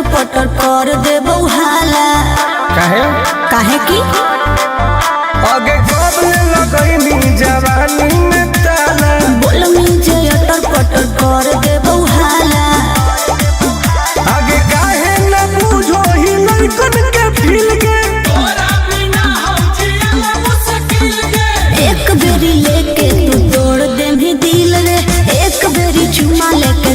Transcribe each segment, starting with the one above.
पटर कर देबो हाला। काहे काहे की आगे कब लगैनी जवानी में ताला बोलमी जे अटर पटर कर देबो हाला। आगे काहे न बुझो ही लड़कन के फील के तोरा बिना हम जियला मुश्किल के। एक बेरी लेके तू तोड़ दे भी दिल रे, एक बेरी चुमा लेके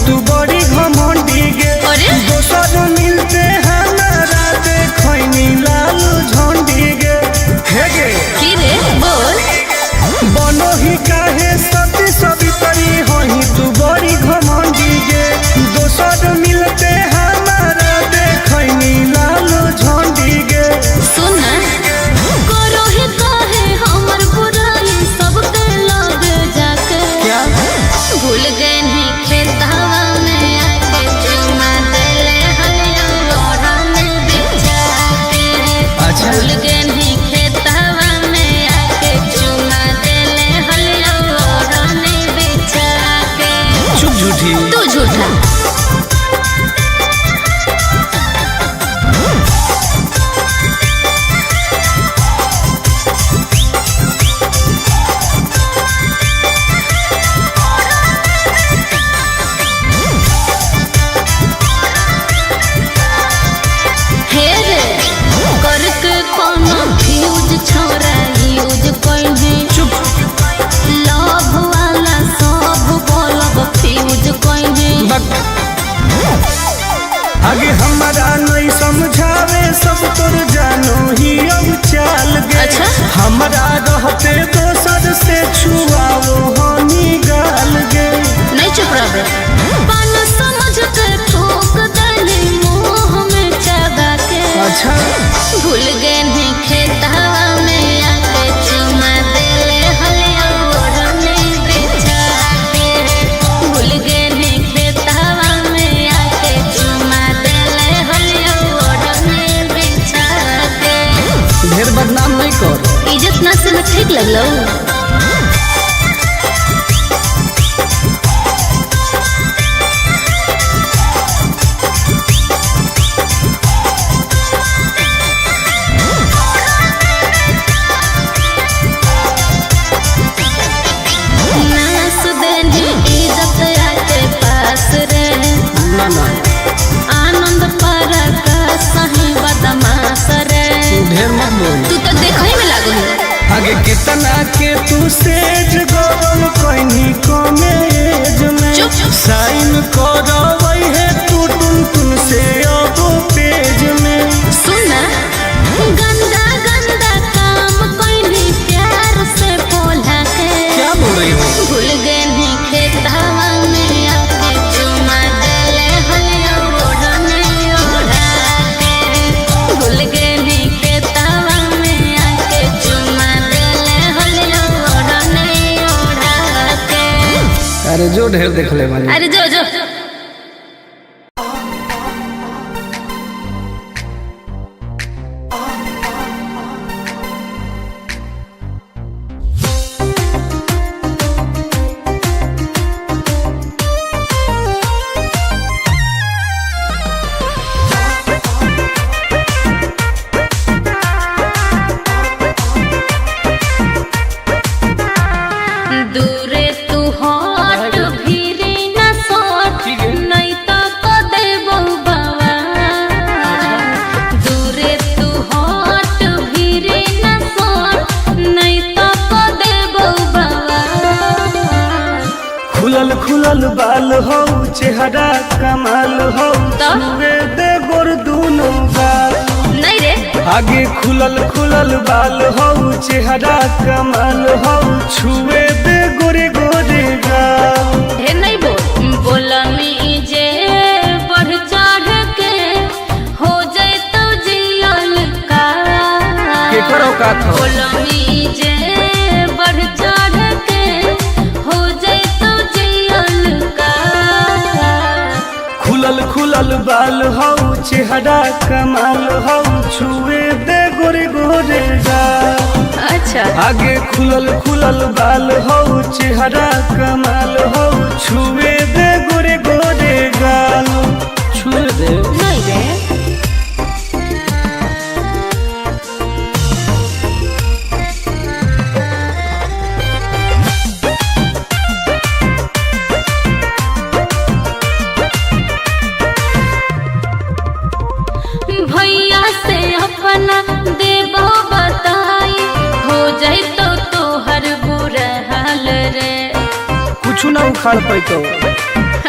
तू बड़ी घमंडी गे दोसर मिलते हमारा देखनी लाल झंडी गे हे गे की रे बोल बनो ही काहे सती सवितरी होही तू बड़ी घमंडी गे दोसर मिलते हमारा देखनी लाल झंडी गे। सुन करो ही काहे हमर बुराई सबके लगे जाके क्या भूल गए नहीं खेतवा में आके चुमा देले हलिया लोरा में बिछा के। अच्छा भूल गए नहीं खेतवा में आके चुमा देले हलिया लोरा में बिछा के। चुप झूठी तू झूठा छोरा यूज कइने चुप लव वाला सब बोलब फ्यूज कइने। आगे हमारा नहीं समझावे सब तोर जानो ही अब चाल गे। अच्छा हमारा रहते दोसर से छुआओ हनी गाल गे। नहीं चुप रह पान समझ के ठोक देली मुंह में चबा के। अच्छा भूल गए नहीं खेतवा में आके चुमा देले हलिया ओढ़ने बिछा के। भूल गए नहीं खेतवा में आके चुमा देले हलिया ओढ़ने बिछा के। ढेर बदनाम नहीं कर इज्जत ना से ठीक लगलो। आनंद पर सही बदमाश रे ढेर मत बोल तू तो देखई में लागल। आगे कितना के तू सेज गोल कहनी कॉलेज में चुप साइन करवई है तू टुन से अब पेज में। सुन गंदा गंदा काम कइनी प्यार से बोला के। क्या बोल रही हो भूल गए नहीं खेतवा में आके चुमा देले हलिया ओढ़ने ओढ़ा के। भूल गए नहीं खेतवा में आके चुमा देले हलिया ओढ़ने ओढ़ा के। अरे जो ढेर देख ले वाली अरे जो जो दूरे तू हट भीरी न सोट हो चेहरा कमाल हो तो? छुए दे गोर दोनों गाल नहीं रे आगे खुलल खुलल बाल हो चेहरा कमाल हो छुए दे गोरे गोरे गाल हे नहीं बोला मी जे बढ़ चढ़ के हो जाए तो जियल का केकरो का था बोला मी जे बढ़ चढ़ के हो जाए तो जियल का खुलल खुलल बाल हो चेहरा कमाल हो छुए दे गोरे गोरे गाल अच्छा आगे खुलल खुलल बाल हो चेहरा कमाल हो छुए दे गोरे गोरे गाल छुए दे नहीं रे भैया से अपना देबो बताई हो जाए तो तोहर बुरा हाल रे कुछ ना उखाड़ पैतो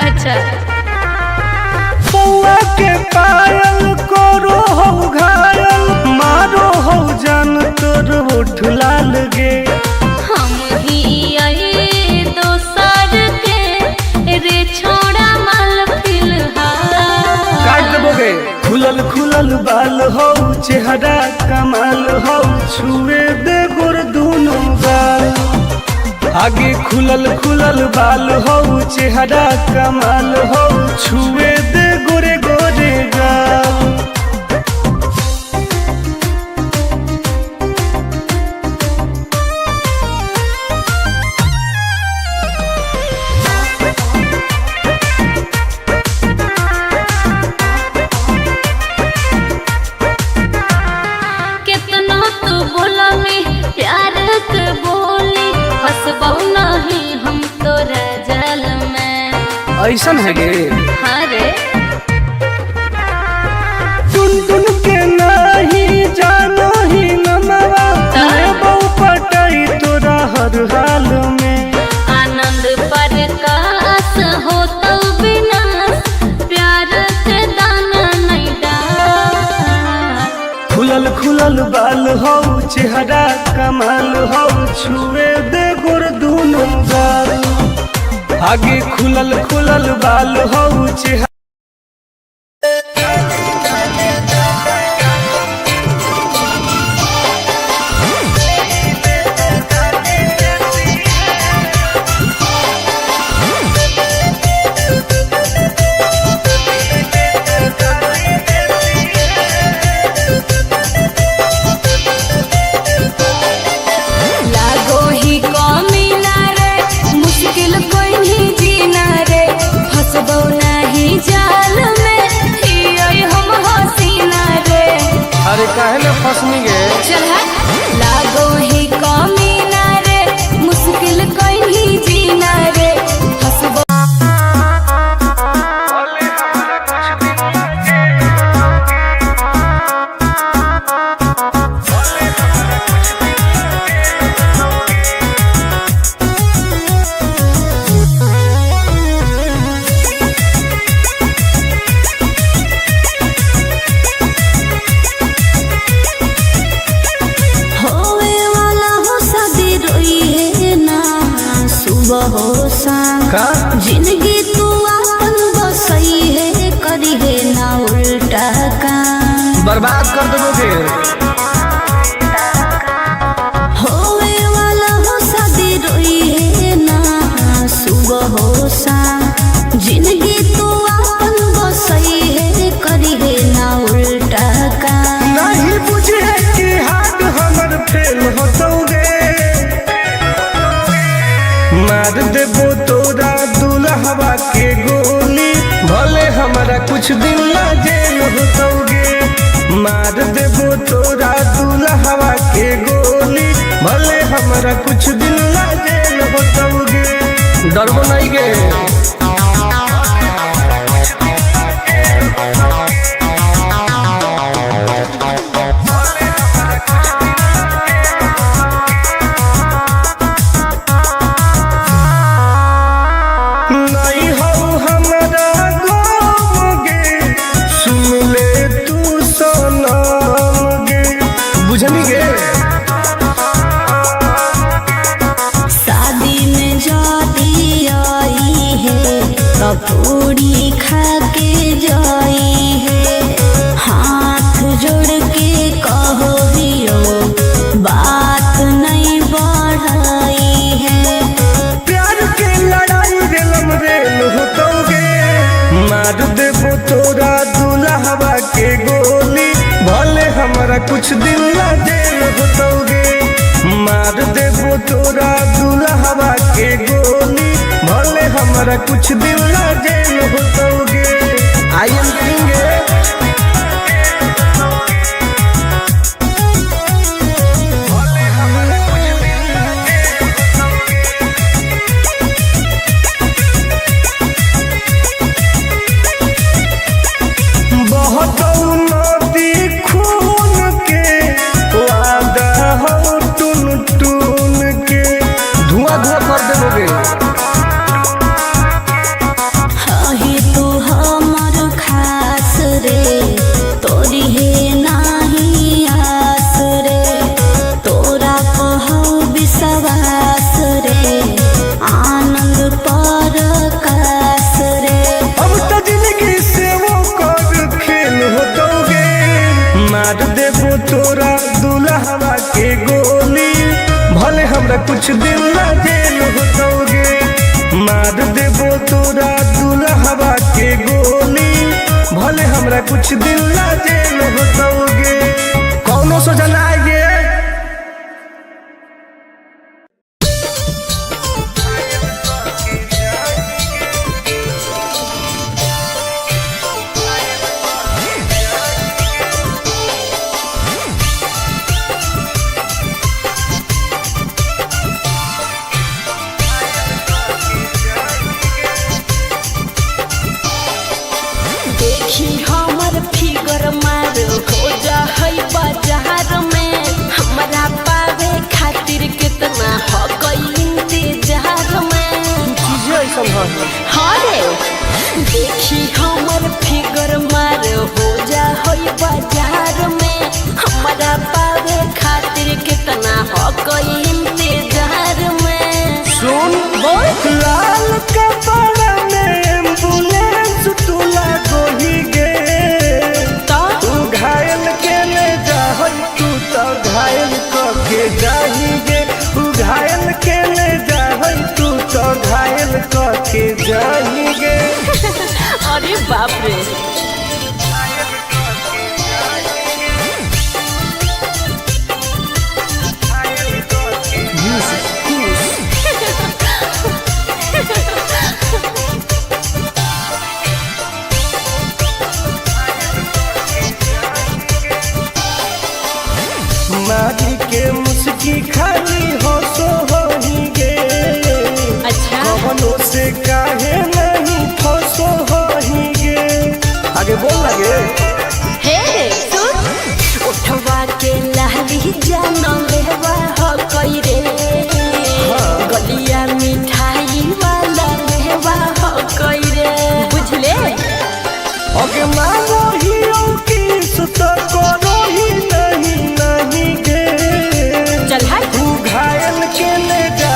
अच्छा पौआ के पायल करो हो घायल मारो हो जान तोर होठ लाल गे हम ही आई दोसर के रे छोड़ा माल फिलहाल काट देबोगे खुलल खुलल बाल हो चेहरा कमाल हो छुए दे गोर दोनों गाल आगे खुलल खुलल बाल हो चेहरा कमाल हो छुए दे गोरे गोरे गाल कितना तू बोला में प्यार के बोली हंसबो नहीं हम तोरा जल में ऐसन है गे हाँ रे टुन टुन के नहीं जानो ही नमवा लेबो पटाई तोरा हर हाल में आनंद प्रकाश हो तो विनाश प्यार के दाना नहीं डाल खुलल खुलल बाल हो चेहरा कमाल हो छुए दे गोर दोनों गाल आगे खुलल खुलल बाल हो चेहरा लागो ही कमीना रे मुश्किल कोई नहीं जीना रे फंसबो नहीं जाल में हियै हम हसीना रे अरे काहे ना फसनी गे चल लागो ही कमीना रे मुश्किल कोई नहीं जीना रे फंसबो होवे वाला हो शादी रोई है ना सुबह हो शाम का जिंदगी तू अपन बसई है करी है ना उल्टा काम बर्बाद कर देबोगे होवे वाला हो शादी रोई है ना सुबह हो शाम जिंदगी तू अपन बसई है करी है ना उल्टा काम नहीं बुझे कि हाथ हमर फेल होतोगे मार देबो तोरा दुल्हवा के गोली भले हमारा कुछ दिन ना जेल होतोगे मार देबो तोरा दुल्हवा के गोली भले हमारा कुछ दिन ना जेल होतोगे डरबो नहीं गे नहीं हो बुझनी गे। शादी में जाती आई है तो पूरी खा के जाई है। हाथ जोड़ के कहो हियो बात नहीं बढ़ाई है। प्यार के लड़ाई रेलम रेल होतोगे, मार देबो तोरा दुल्हवा के गोली, भले हमारा कुछ दिन ला जेल होतोगे। मार देबो तोरा दुल्हवा के गोली, भले हमारा कुछ दिन ला जेल होतोगे। आई एम किंग तोरा दुल्हवा के गोली, भले हमरा कुछ दिन ला जेल होतोगे। मार देबो तोरा दुल्हवा के गोली, भले हमरा कुछ दिन ला जेल होतोगे। कौनो सोचा ना आइए। देखी हमर फिगर मार हो जा होई बाजार में, हमारा पावे खातिर कितना हो कोई इंतजार में। सुन बोल लाल कपड़ा में एम्बुलेंस तुला गोही गे, तू घायल के ले जा तू तो घायल के जाही गे। तू घायल के ले जा तू तो घायल के जाही गे। अरे बाप रे। मारी के मुस्की खाली हो सो होही गे। अच्छा कवनो से काहे नहीं फसो होही गे। आगे बोल लगे हे सुन उठवा के लहरी जानो लेवा हो कोई रे। गलिया मिठाई वाला लेवा हो कोई रे, बुझले। ओके मानो हियो किस तो करो ही नहीं गे। चल हाय तू घायल के ले जा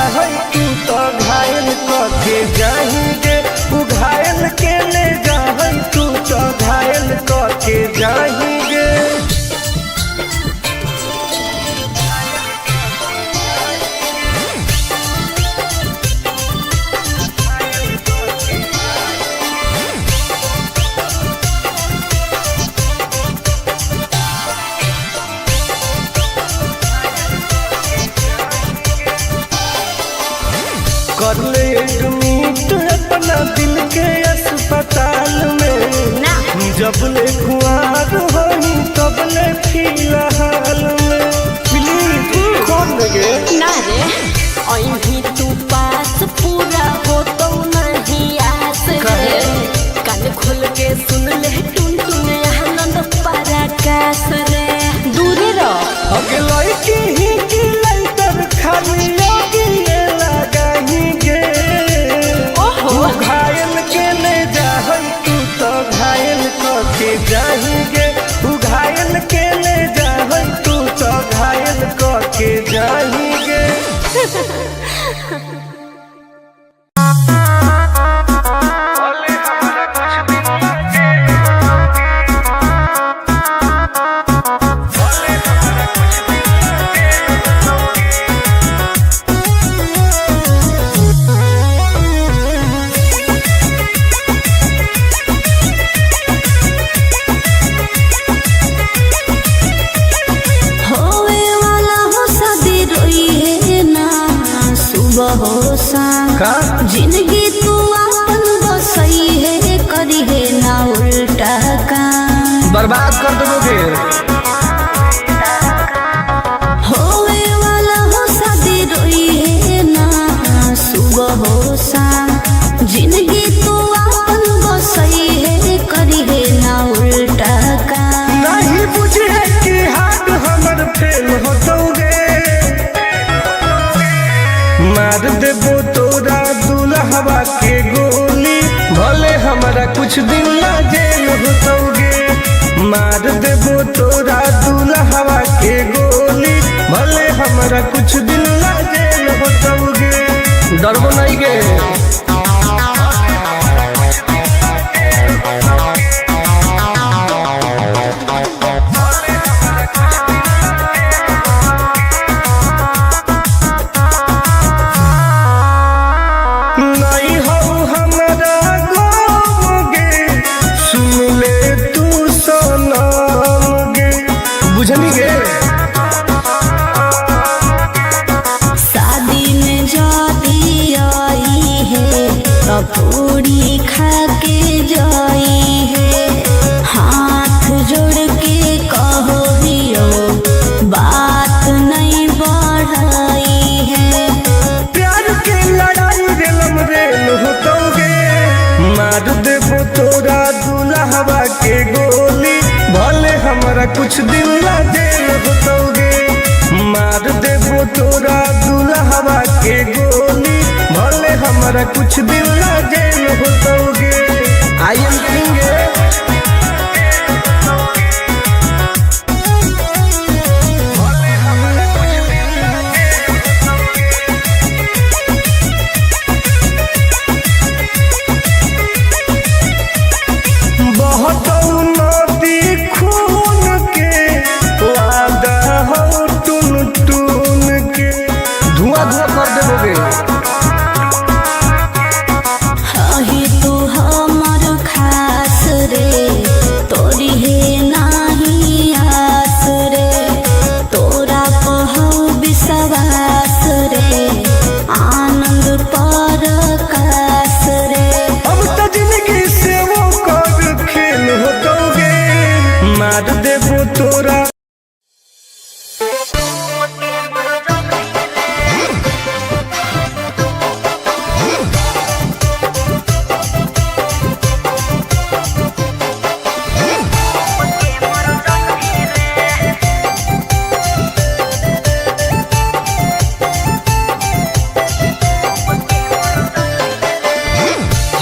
तू तो घायल के जाही गे। तू घायल के ले जा तू तो घायल के जाही गे। कर ले एडमिट अपना दिल के अस्पताल में ना। जब ले खुआर होही तब ले फिलहाल में। प्लीज कौन लगे ना रे अभी तू पास पूरा हो तो नहीं आस रे। कान खोल के सुन ले टुन टुन आनंद पराकाश रे। दूरे रह अगे लड़की ही की लइटर खाली लगी लगाही गे। ओहो घायल के ले जा तू तो घायल के जाही गे। तू घायल के ले जा तू तो के जाएंगे। जिंदगी तू अपन बसई है करी है ना उल्टा काम बर्बाद कर दोगे। होवे वाला हो शादी रोई है ना सुबह हो शाम जिंदगी तू अपन बसई है करी है ना उल्टा काम नहीं बुझे कि हाथ हमर फेल होतोगे मार देबो तोरा दुल्हवा के गोली भले हमारा कुछ दिन ना जेल होतोगे मार देबो तोरा दुल्हवा के गोली भले हमारा कुछ दिन ना जेल होतोगे डरबो नहीं गे। शादी में जाती आई है पूरी खा के जाई है हाथ जोड़ के कहो दियो बात नहीं बढ़ाई है प्यार के लड़ाई रेलम रेल होतोगे मार देबो तोरा दुल्हवा के गोली भले हमारा कुछ दिन ना जेल होतोगे मार देबो तोरा दुल्हवा के गोली भले हमारा कुछ दिन ना जेल होतोगे। आई एम किंग बहुत नदी खून के वादा हो टून टून के धुआं धुआं कर देबोगे। ही तू हमर खास रे तोरी है नाही आस रे तोरा कहू विश्वास रे आनंद पर कास रे अब तो जिंदगी से वो कर खेल होतोगे मार देबो तोरा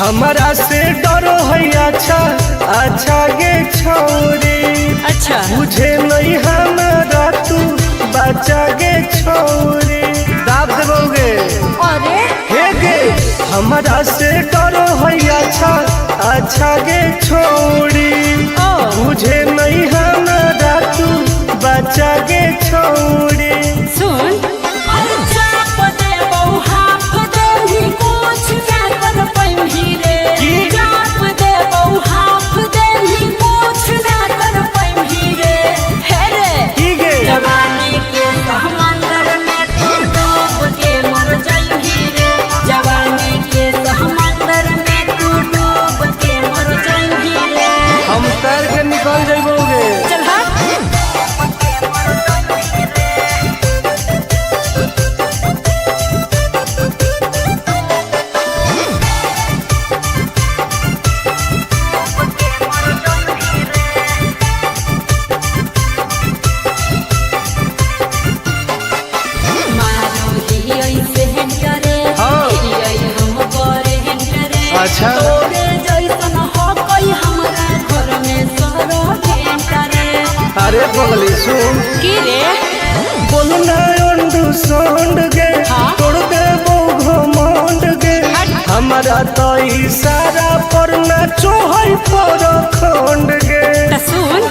हमारा से डरो है अच्छा अच्छा गे छोरी अच्छा मुझे नहीं हमारा तू बचा गे छोरी दाब देबोगे। अरे हे गे हमारा से डरो है अच्छा अच्छा गे छोरी मुझे नहीं हमारा तू बचा गे छोरी सुन हम तैर के निकल जाइबोगे। चल अच्छा अरे बगली सुन की रे बोलना संड गे तोड़ देबो घमंड गे हमारा तो इशारा पर नाचो है पर खंड गे सुन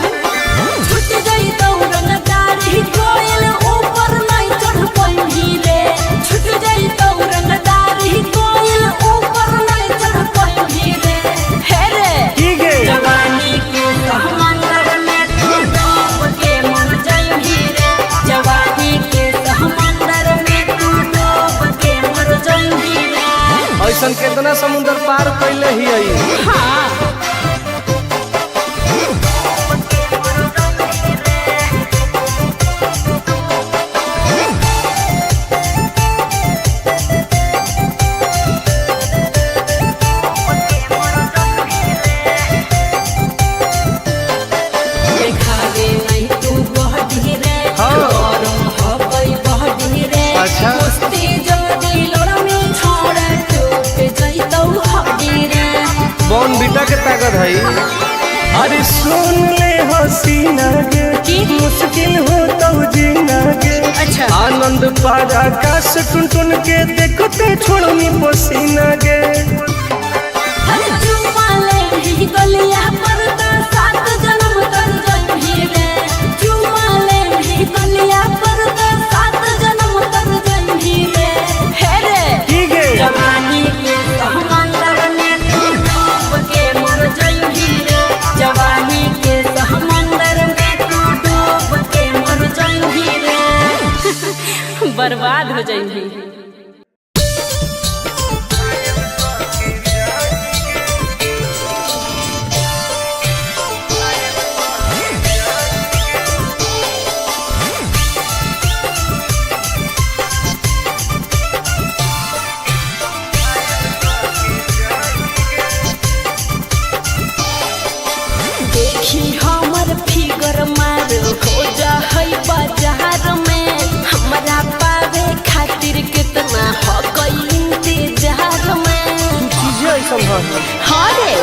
छूट गई दौड़न दाढ़ी कोयल ऊपर नहीं चढ़ पाई रे छूट गई दौड़न दाढ़ी कोयल ऊपर नहीं चढ़ पाई रे हे रे की गे जवानी के समंदर में तू डूब के मर जाई रे जवानी के समंदर में तू डूब के मर जाई रे ऐसन कितना समुद्र पार कैले ही आई हाँ देखावे नहीं तू बहडी रे गरम हो गई बहडी रे अच्छा। मस्ती जदी लड़मी छोड़ टूट जइतौ हड्डी रे बॉन बीटा के ताकत है अरे सुन ले हसीना गे की? मुश्किल हो तो जीना गे अच्छा। आनंद पार आकाश टुन टुन के देखते छोड़नी पसीना गे हर चुमाले ही गलिया पर तो सात जन्म कर जइही रे चुमाले ही गलिया पर तो सात जन्म कर जइही रे हे रे की गे जवानी के समंदर में तू डूब के मर जाई रे जवानी के समंदर में तू डूब के मर जाई रे बर्बाद हो जाई देखी हमर फिगर मार हो जा है बाजार में हमरा पावे खातिर कितना हो गई इंतजार में चीजें ऐसा है हाँ रे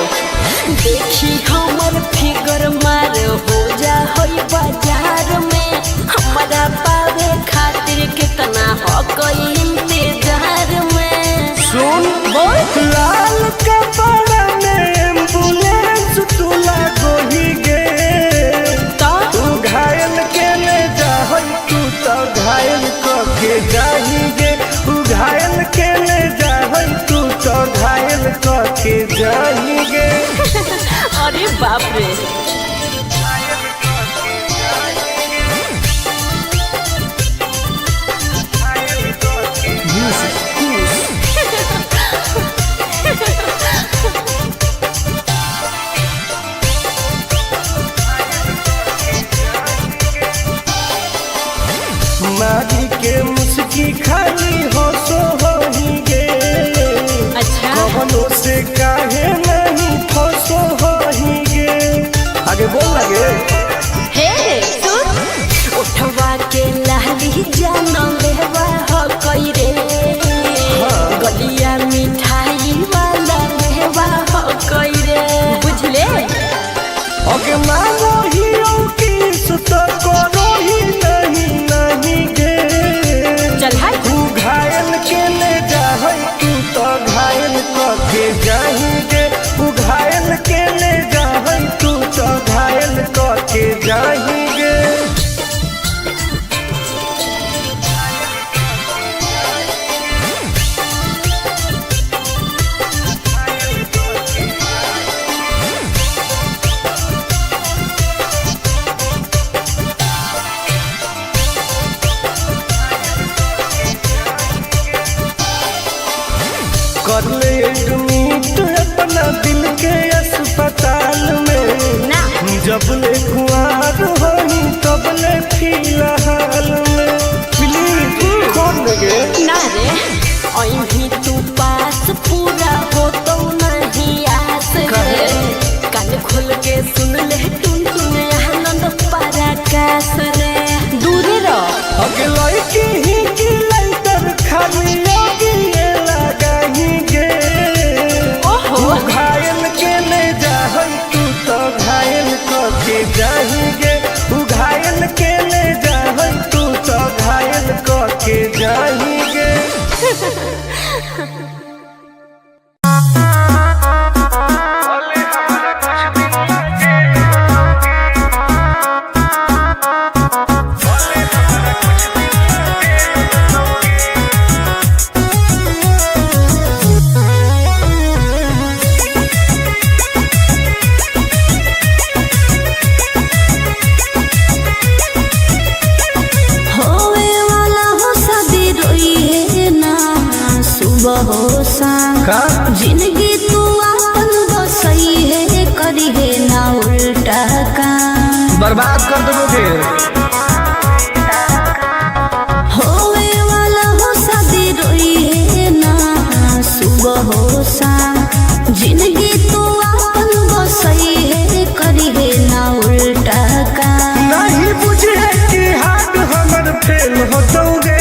देखी हमर फिगर मार हो जा है बाजार में हमरा पावे खातिर कितना हो गई इंतजार में सुन बोल लाल कपड़ा में एम्बुलेंस तुला गोही गे तो तू घायल के ले जा तू तो घायल के जाही गे तू घायल के ले जा तू तो घायल के जाही गे अरे बाप रे मारी के मुस्की खाली हो सो होही गे अच्छा कवनो से काहे नहीं फसो होही गे आगे बोल लगे हे सुन उठवा के लाली जाना लेवा हो कई रे गलिया मिठाई वाला लेवा हो कई रे बुझले ओके मानो हीरो की सुत करो ही नहीं गे चल हाय तू घायल के ले जा तू तो घायल के जाही गे तू घायल के ले जा तू तो घायल के जाही गे कर ले एडमिट अपना दिल के अस्पताल में ना जब ले कुआर होई तब ले फिलहाल में प्लीज खोल गे ना रे अभी तू पास पूरा हो तो नहीं आस रे कान खोल के सुन ले टुन टुन आनंद पराकाश रे दूर रह अगला की ही की लाइटर खाली आगे लगाही गे ओहो तू घायल के ले जा तू तो घायल के जाही गे तू घायल के ले जा चाहिए। जिंदगी तू अपन बसई है करी है ना उल्टा काम बर्बाद कर दोगे। होवे वाला हो शादी रोई है ना सुबह हो शाम जिंदगी तू अपन बसई है करी है ना उल्टा काम नहीं बुझे कि हाथ हमर फेल हो दोगे।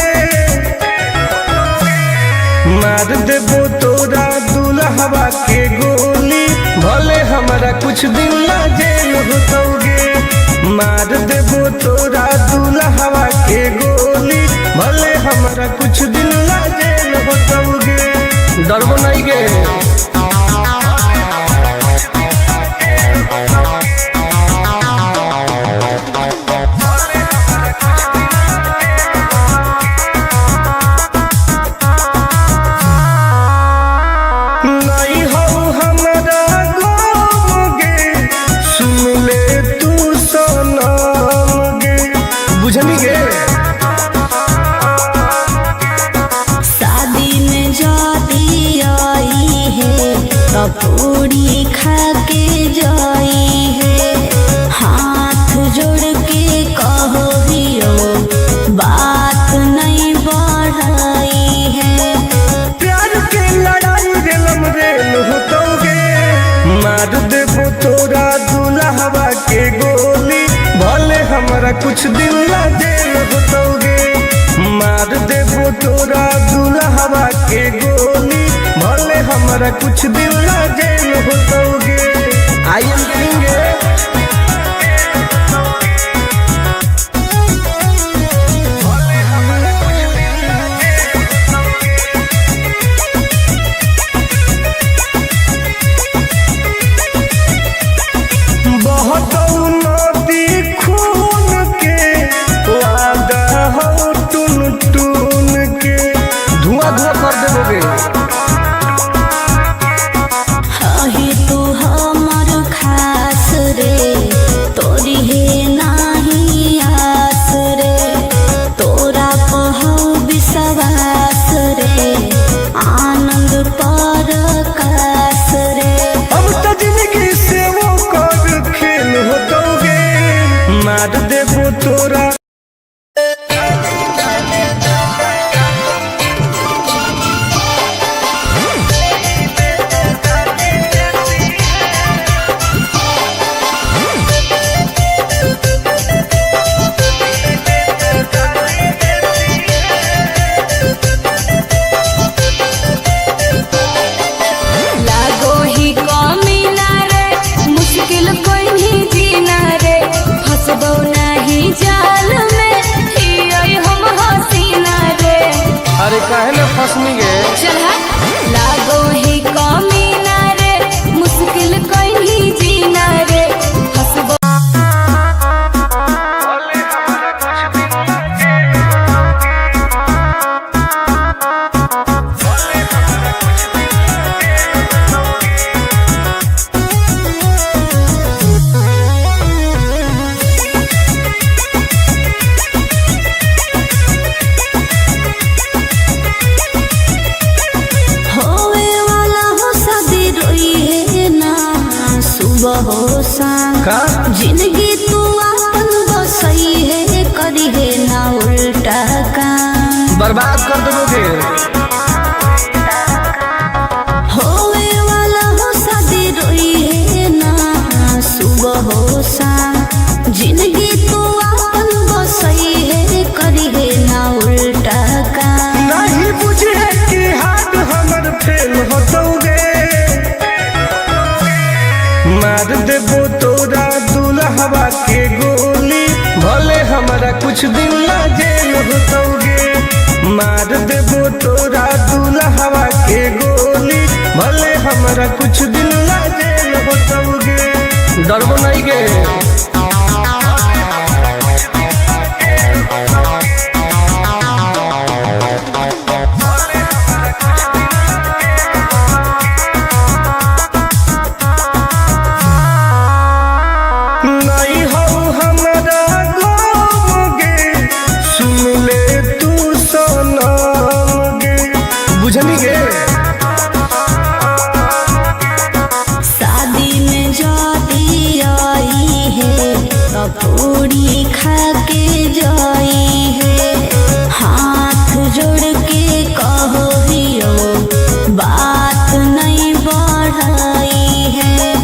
मार देबो तोरा दुल्हवा के गोली भले हमारा कुछ दिन ला जेल होतोगे। मार देबो तोरा दुल्हवा के गोली भले हमारा कुछ दिन ला जेल होतोगे। डरबो नहीं गे। शादी में जाती आई है तो पूरी खा के जाई है हाथ जोड़ के कहो हियो बात नहीं बढ़ाई है। प्यार के लड़ाई रेलम रेल होतोगे। मार देबो तोरा दुल्हवा के गोली भले हमारा कुछ दिन ला जेल होतोगे। मार देबो तोरा दुल्हवा के गोली भले हमारा कुछ दिन ला जेल होतोगे। I am king. बहुत नदी खून के वादा हो टून टून के धुआं धुआं कर देबोगे। ही तू हमर खास रे तोरी है नाही आस रे तोरा पहु विश्वास रे आनंद पर कास रे। अब तो जिंदगी से वो कर खेल होतोगे। मार देबो तोरा लागो ही कमीना रे मुश्किल कोई नहीं जीना रे फंसबो नहीं जाल में हियै हम हसीना रे। अरे काहे न फसनी गे। चल लागो ही कमीना रे मुश्किल कोई नहीं जीना रे फंसबो। हो शाम जिंदगी तू अपन बसई है करी है ना उल्टा काम बर्बाद कर दोगे। होवे वाला हो शादी रोई है ना सुबह हो शाम जिंदगी तू अपन बसई है करी है ना उल्टा काम नहीं बुझे कि हाथ हमर फेल होतोगे। मार देबो तोरा दुल्हवा के गोली भले हमारा कुछ दिन ला जेल होतोगे। मार देबो तोरा दुल्हवा के गोली, भले हमरा कुछ दिन ला जेल होतोगे। डरबो नहीं गे। नहीं हो हमरा गम गे, सुन ले तू सनम गे, बुझनी गे। शादी में जाती आई है तो पूरी खा के जाई है, हाथ जोड़ के कहो हियो बात नहीं बढ़ाई है।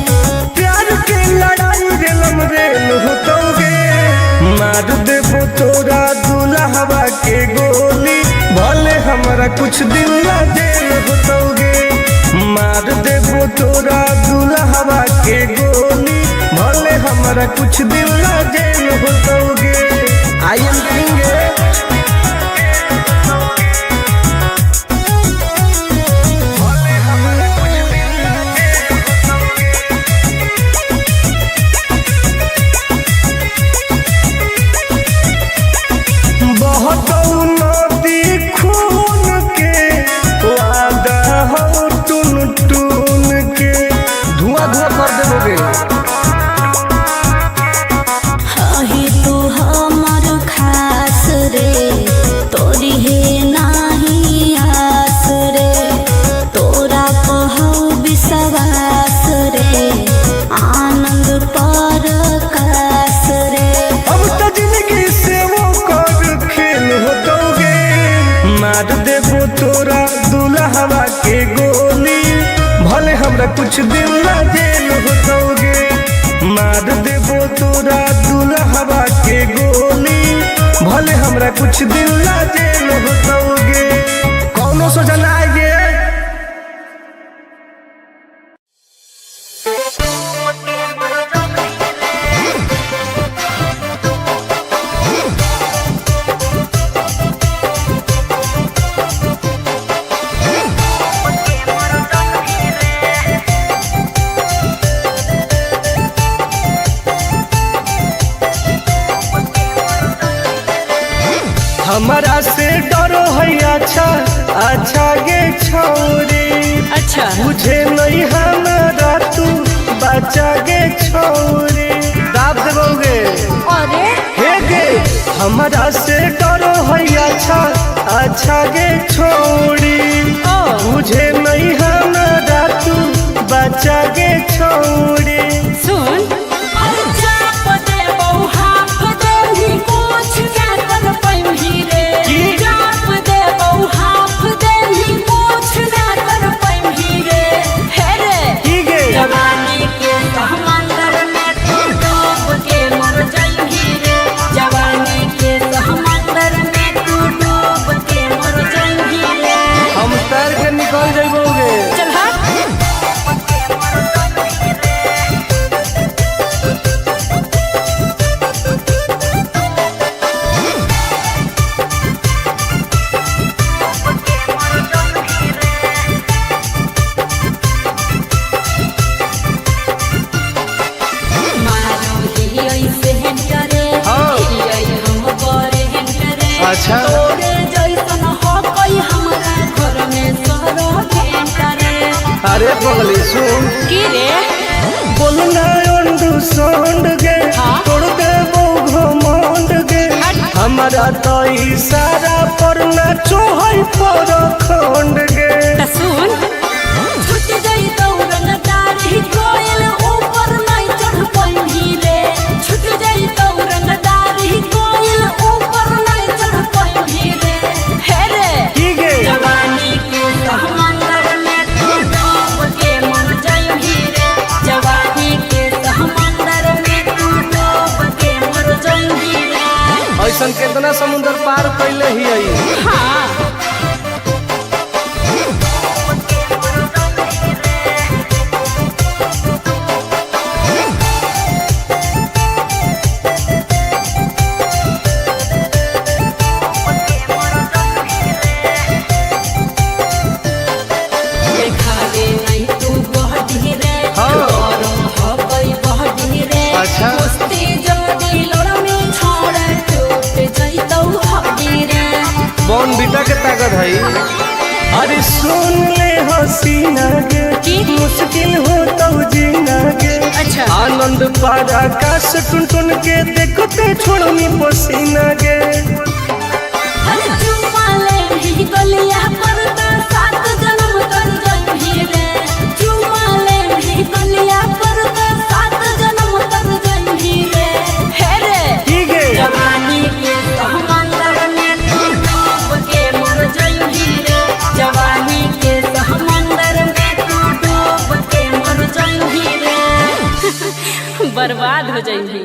प्यार के लड़ाई रेलम रेल होतोगे, मार देबो तोरा दुल्हवा के गोली, भले हमरा कुछ दिन ला जेल होतोगे। मार देबो तोरा दुल्हवा के गोली, भले हमरा कुछ दिन ला जेल होतोगे। I am king. बहुत नदी खून के वादा हो टून टून के, धुआं धुआं कर देबोगे। हही तू हमर खास रे, तोरी है नाही आस रे, तोरा कहू विश्वास रे, आनंद पर कास रे। अब तो जिंदगी से वो कर खेल होतोगे, मार देबो तोरा दुल्हवा के गोली, भले हमरा कुछ दिन ला जेल होतोगे। मार देबो तोरा दुल्हवा के गोली, भले हमरा कुछ दिन ला जेल होतोगे। कौनो सोचा ना आएगे। हमारा से डरो है अच्छा अच्छा गे छोरी, अच्छा मुझे नहीं हमारा तू बचा गे छोरी। दाब देबोगे। अरे हे गे हमारा से डरो है अच्छा अच्छा गे छोरी, मुझे नहीं हमारा तू बचा गे छोरी। सुन निकल जाइबोगे। चल अच्छा अरे पगली सुन की रे बोलना अंडू सोंड गे तोड़ दे वो घमंड गे हमारा तो इशारा पर नाचो है पर खंड गे। सुन छूट गई दौड़न दाढ़ी कोयल ऊपर नहीं चढ़ पाई रे, छूट गई दौड़न दाढ़ी कोयल ऊपर नहीं चढ़ पाई रे। हे रे की गे जवानी के समंदर में तू डूब के मर जाएगी रे, जवानी के समंदर में तू डूब के मर जाएगी रे। ऐसा कितना समुद्र पार कैले ही आई। हाँ कौन बीटा के ताकत है? अरे सुन ले हसीना के की? मुश्किल हो तो जीना के अच्छा आनंद पारा आकाश टुन टुन के देखते छोड़नी पसीना के चुम्मा ले ही गलिया पर तो 7 जन्म कर जइही रे चुम्मा ले ही गलिया पर तो 7 जन्म कर जइही रे हे रे ठीक है जवानी के समंदर में तू डूब के मर जइही रे जवानी के समंदर में तू डूब के मर जइही रे बर्बाद हो जइही।